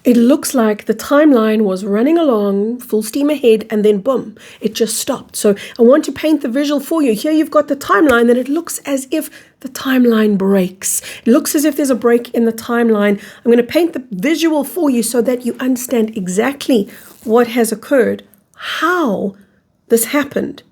It looks like the timeline was running along full steam ahead and then boom, it just stopped. So I want to paint the visual for you. Here you've got the timeline, and it looks as if the timeline breaks. It looks as if there's a break in the timeline. I'm going to paint the visual for you so that you understand exactly what has occurred, how this happened,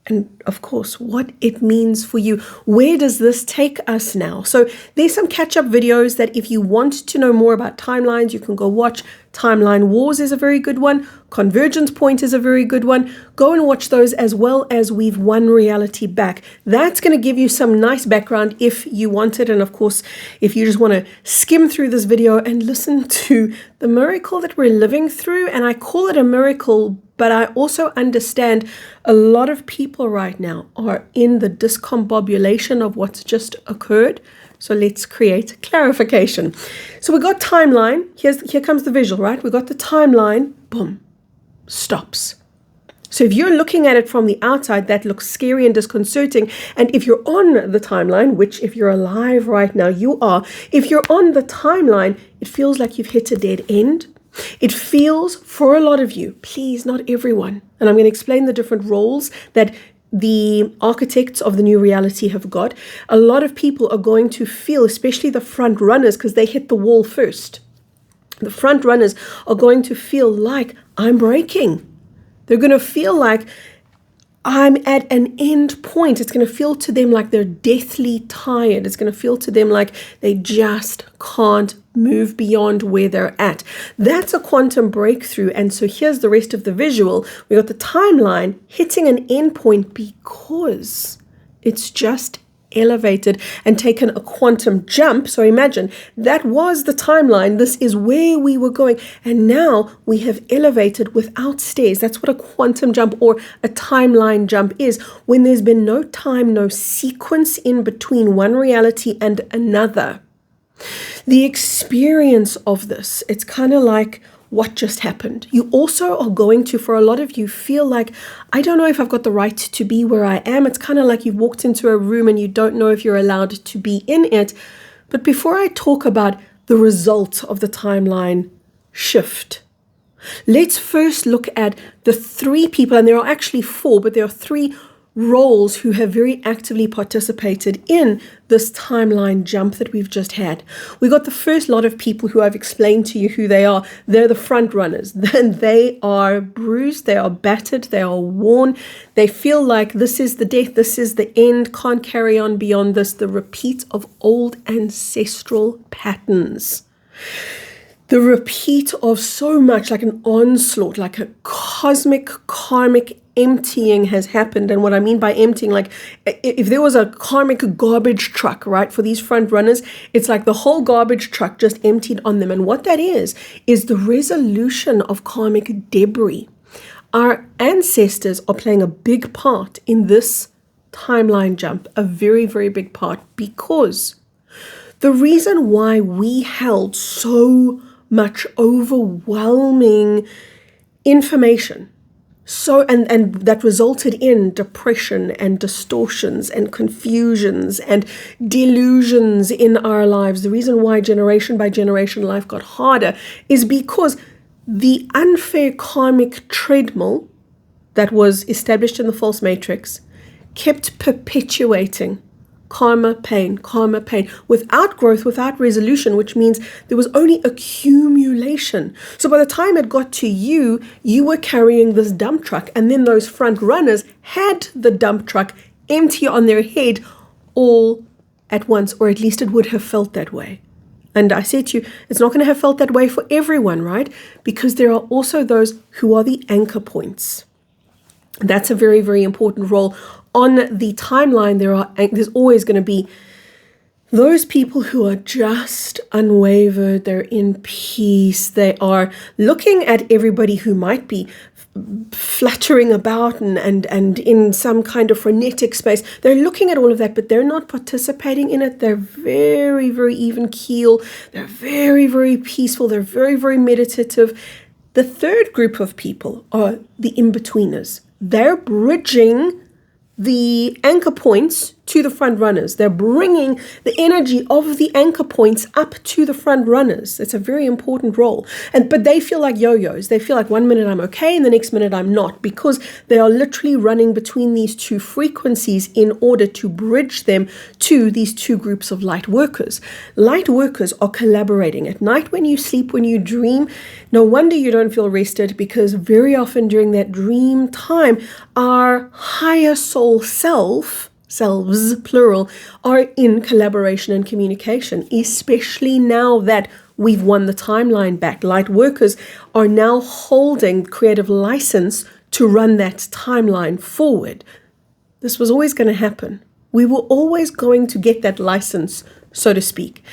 and of course, what it means for you. Where does this take us now? So there's some catch-up videos that if you want to know more about timelines, you can go watch. Timeline Wars is a very good one. Convergence Point is a very good one. Go and watch those, as well as We've Won Reality Back. That's going to give you some nice background if you want it. And of course, if you just want to skim through this video and listen to the miracle that we're living through, and I call it a miracle, but I also understand a lot of people right now are in the discombobulation of what's just occurred. So let's create clarification. So we got timeline. Here comes the visual, right? We got the timeline. Boom. Stops. So if you're looking at it from the outside, that looks scary and disconcerting. And if you're on the timeline, which if you're alive right now, you are. If you're on the timeline, it feels like you've hit a dead end. It feels, for a lot of you, please, not everyone, and I'm going to explain the different roles that the architects of the new reality have got. A lot of people are going to feel, especially the front runners, because they hit the wall first. The front runners are going to feel like, I'm breaking. They're going to feel like I'm at an end point. It's going to feel to them like they're deathly tired. It's going to feel to them like they just can't move beyond where they're at. That's a quantum breakthrough. And so here's the rest of the visual. We got the timeline hitting an end point because it's just elevated and taken a quantum jump. So imagine that was the timeline. This is where we were going. And now we have elevated without stairs. That's what a quantum jump or a timeline jump is, when there's been no time, no sequence in between one reality and another. The experience of this, it's kind of like what just happened. You also are going to, for a lot of you, feel like, I don't know if I've got the right to be where I am. It's kind of like you've walked into a room and you don't know if you're allowed to be in it. But before I talk about the result of the timeline shift, let's first look at the three people, and there are actually four, but there are three roles who have very actively participated in this timeline jump that we've just had. We got the first lot of people who I've explained to you who they are. They're the front runners. Then they are bruised, they are battered, they are worn. They feel like this is the death, this is the end, can't carry on beyond this, the repeat of old ancestral patterns. The repeat of so much, like an onslaught, like a cosmic, karmic emptying has happened. And what I mean by emptying, like if there was a karmic garbage truck, right, for these front runners, it's like the whole garbage truck just emptied on them. And what that is the resolution of karmic debris. Our ancestors are playing a big part in this timeline jump, a very, very big part, because the reason why we held so much overwhelming information, and that resulted in depression and distortions and confusions and delusions in our lives. The reason why generation by generation life got harder is because the unfair karmic treadmill that was established in the false matrix kept perpetuating karma, pain, without growth, without resolution, which means there was only accumulation. So by the time it got to you, you were carrying this dump truck, and then those front runners had the dump truck empty on their head all at once, or at least it would have felt that way. And I said to you, it's not going to have felt that way for everyone, right? Because there are also those who are the anchor points. That's a very, very important role. On the timeline, there's always going to be those people who are just unwavered, they're in peace, they are looking at everybody who might be fluttering about and in some kind of frenetic space. They're looking at all of that, but they're not participating in it. They're very, very even keel. They're very, very peaceful. They're very, very meditative. The third group of people are the in-betweeners. They're bridging the anchor points to the front runners. They're bringing the energy of the anchor points up to the front runners. It's a very important role. But they feel like yo-yos. They feel like 1 minute I'm okay and the next minute I'm not, because they are literally running between these two frequencies in order to bridge them to these two groups of light workers. Light workers are collaborating. At night when you sleep, when you dream, no wonder you don't feel rested, because very often during that dream time, our higher soul selves, plural, are in collaboration and communication, especially now that we've won the timeline back. Light workers are now holding creative license to run that timeline forward. This was always going to happen. We were always going to get that license, so to speak.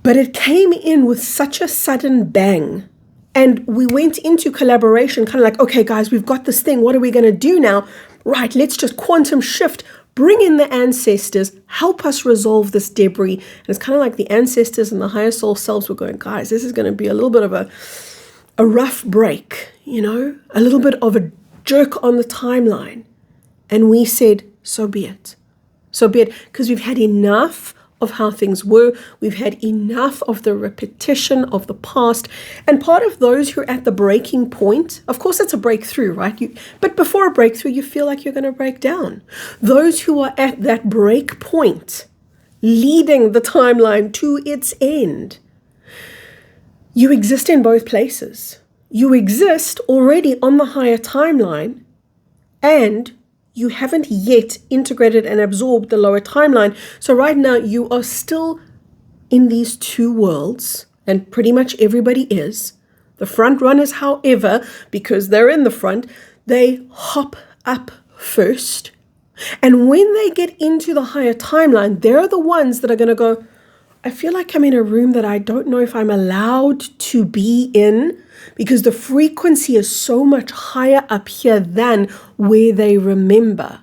But it came in with such a sudden bang. And we went into collaboration, kind of like, okay, guys, we've got this thing. What are we going to do now? Right, let's just quantum shift, bring in the ancestors, help us resolve this debris. And it's kind of like the ancestors and the higher soul selves were going, guys, this is going to be a little bit of a rough break, a little bit of a jerk on the timeline. And we said, so be it. So be it, because we've had enough of how things were. We've had enough of the repetition of the past. And part of those who are at the breaking point, of course it's a breakthrough, right? But before a breakthrough, you feel like you're going to break down. Those who are at that break point, leading the timeline to its end, you exist in both places. You exist already on the higher timeline, and you haven't yet integrated and absorbed the lower timeline. So right now you are still in these two worlds, and pretty much everybody is. The front runners, however, because they're in the front, they hop up first. And when they get into the higher timeline, they're the ones that are going to go, I feel like I'm in a room that I don't know if I'm allowed to be in, because the frequency is so much higher up here than where they remember.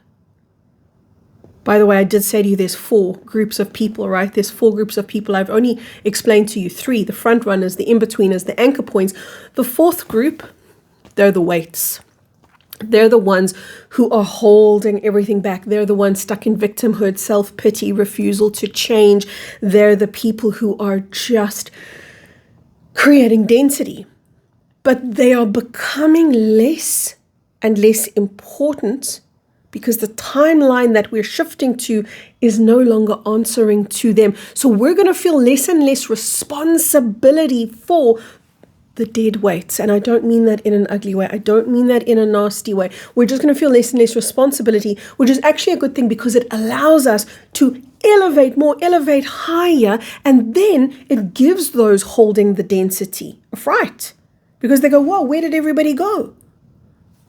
By the way, I did say to you there's 4 groups of people, right? There's 4 groups of people. I've only explained to you 3, the front runners, the in-betweeners, the anchor points. The 4th group, they're the weights. They're the ones who are holding everything back. They're the ones stuck in victimhood, self-pity, refusal to change. They're the people who are just creating density. But they are becoming less and less important because the timeline that we're shifting to is no longer answering to them. So we're going to feel less and less responsibility for the dead weights. And I don't mean that in an ugly way. I don't mean that in a nasty way. We're just going to feel less and less responsibility, which is actually a good thing because it allows us to elevate more, elevate higher, and then it gives those holding the density a fright. Because they go, whoa, where did everybody go?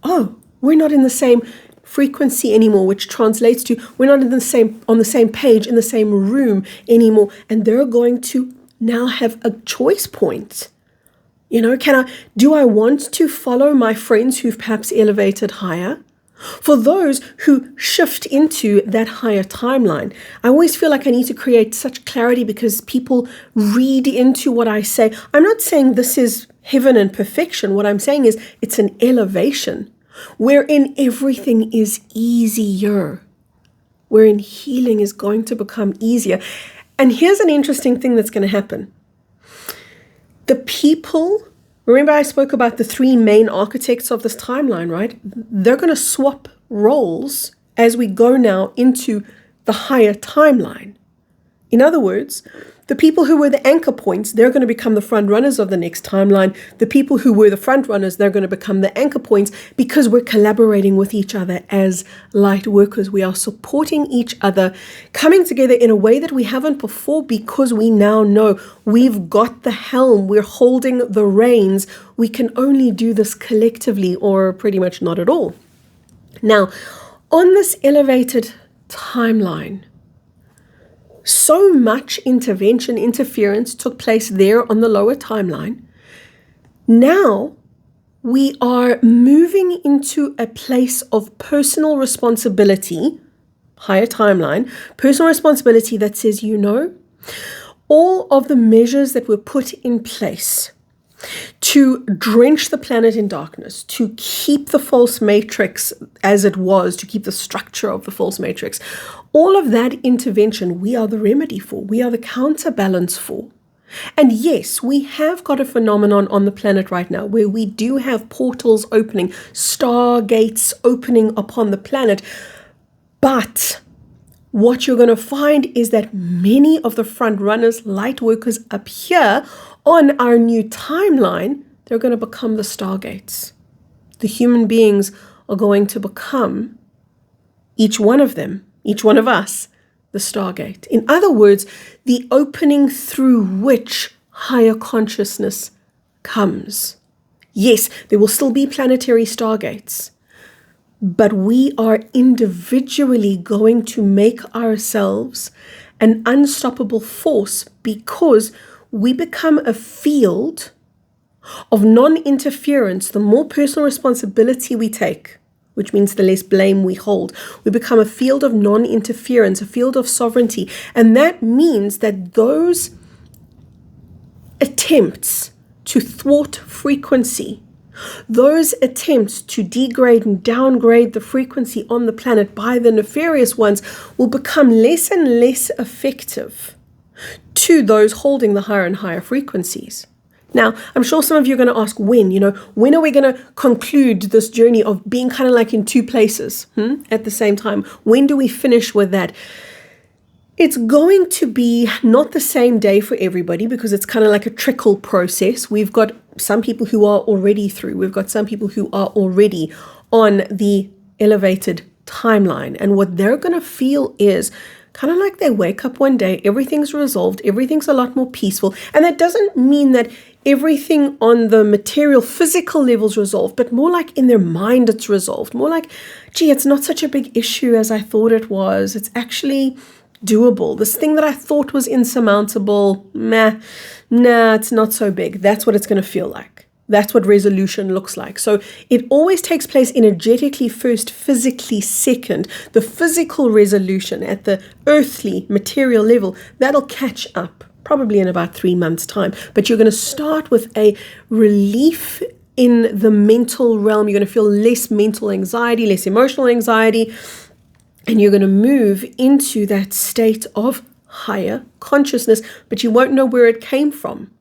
Oh, we're not in the same frequency anymore, which translates to we're not on the same page, in the same room anymore. And they're going to now have a choice point. Do I want to follow my friends who've perhaps elevated higher? For those who shift into that higher timeline, I always feel like I need to create such clarity because people read into what I say. I'm not saying this is heaven and perfection. What I'm saying is it's an elevation wherein everything is easier, wherein healing is going to become easier. And here's an interesting thing that's going to happen. The people, remember I spoke about the 3 main architects of this timeline, right? They're going to swap roles as we go now into the higher timeline. In other words, the people who were the anchor points, they're going to become the front runners of the next timeline. The people who were the front runners, they're going to become the anchor points because we're collaborating with each other as light workers. We are supporting each other, coming together in a way that we haven't before because we now know we've got the helm. We're holding the reins. We can only do this collectively or pretty much not at all. Now, on this elevated timeline, so much interference took place there on the lower timeline. Now we are moving into a place of personal responsibility, higher timeline, personal responsibility that says, all of the measures that were put in place to drench the planet in darkness, to keep the false matrix as it was, to keep the structure of the false matrix, All of that intervention, we are the remedy for. We are the counterbalance for. And yes, we have got a phenomenon on the planet right now where we do have portals opening, stargates opening upon the planet. But what you're going to find is that many of the front runners, light workers up here on our new timeline, they're going to become the stargates. The human beings are going to become, each one of them, each one of us, the stargate. In other words, the opening through which higher consciousness comes. Yes, there will still be planetary stargates, but we are individually going to make ourselves an unstoppable force because we become a field of non-interference. The more personal responsibility we take, which means the less blame we hold, we become a field of non-interference, a field of sovereignty. And that means that those attempts to thwart frequency, those attempts to degrade and downgrade the frequency on the planet by the nefarious ones will become less and less effective to those holding the higher and higher frequencies. Now, I'm sure some of you are going to ask when are we going to conclude this journey of being kind of like in two places at the same time? When do we finish with that? It's going to be not the same day for everybody because it's kind of like a trickle process. We've got some people who are already through. We've got some people who are already on the elevated timeline. And what they're going to feel is kind of like they wake up one day, everything's resolved, everything's a lot more peaceful. And that doesn't mean that everything on the material, physical level's resolved, but more like in their mind it's resolved. More like, gee, it's not such a big issue as I thought it was. It's actually doable. This thing that I thought was insurmountable, nah, it's not so big. That's what it's going to feel like. That's what resolution looks like. So it always takes place energetically first, physically second. The physical resolution at the earthly material level, that'll catch up probably in about 3 months' time. But you're going to start with a relief in the mental realm. You're going to feel less mental anxiety, less emotional anxiety, and you're going to move into that state of higher consciousness, but you won't know where it came from.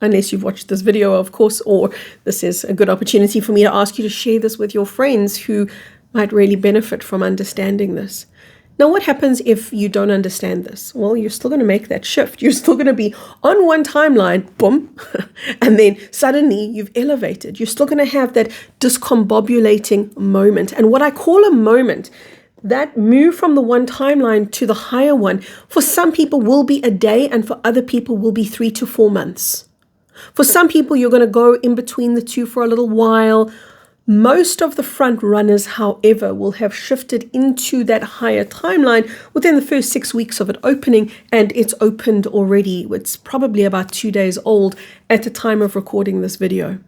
Unless you've watched this video, of course, or this is a good opportunity for me to ask you to share this with your friends who might really benefit from understanding this. Now, what happens if you don't understand this? Well, you're still going to make that shift. You're still going to be on one timeline, boom, and then suddenly you've elevated. You're still going to have that discombobulating moment. And what I call a moment, that move from the one timeline to the higher one, for some people will be a day, and for other people will be 3 to 4 months. For some people, you're going to go in between the two for a little while. Most of the front runners, however, will have shifted into that higher timeline within the first 6 weeks of it opening, and it's opened already. It's probably about 2 days old at the time of recording this video.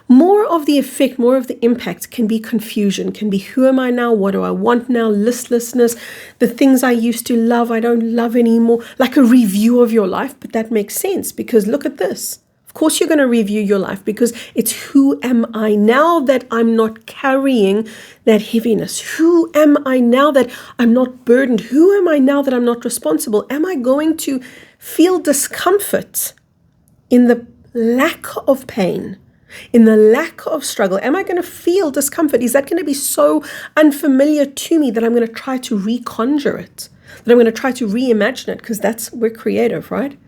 More of the effect, more of the impact can be confusion, can be who am I now, what do I want now, listlessness, the things I used to love, I don't love anymore, like a review of your life. But that makes sense because look at this. Of course you're going to review your life because it's who am I now that I'm not carrying that heaviness? Who am I now that I'm not burdened? Who am I now that I'm not responsible? Am I going to feel discomfort in the lack of pain? In the lack of struggle? Am I going to feel discomfort? Is that going to be so unfamiliar to me that I'm going to try to reconjure it? That I'm going to try to reimagine it? Because we're creative, right?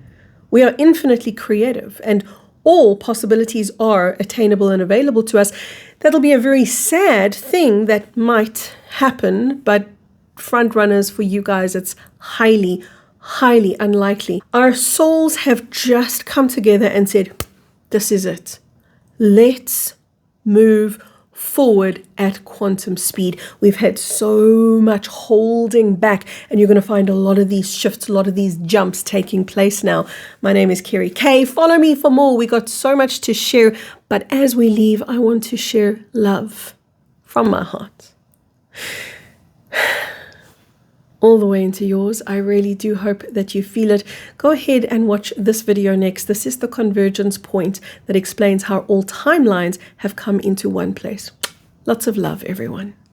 We are infinitely creative and all possibilities are attainable and available to us. That'll be a very sad thing that might happen, but front runners, for you guys, it's highly, highly unlikely. Our souls have just come together and said, this is it. Let's move forward at quantum speed. We've had so much holding back, and you're going to find a lot of these shifts, a lot of these jumps taking place now. My name is Kerry K. Follow me for more. We got so much to share, but as we leave, I want to share love from my heart. All the way into yours. I really do hope that you feel it. Go ahead and watch this video next. This is the convergence point that explains how all timelines have come into one place. Lots of love, everyone.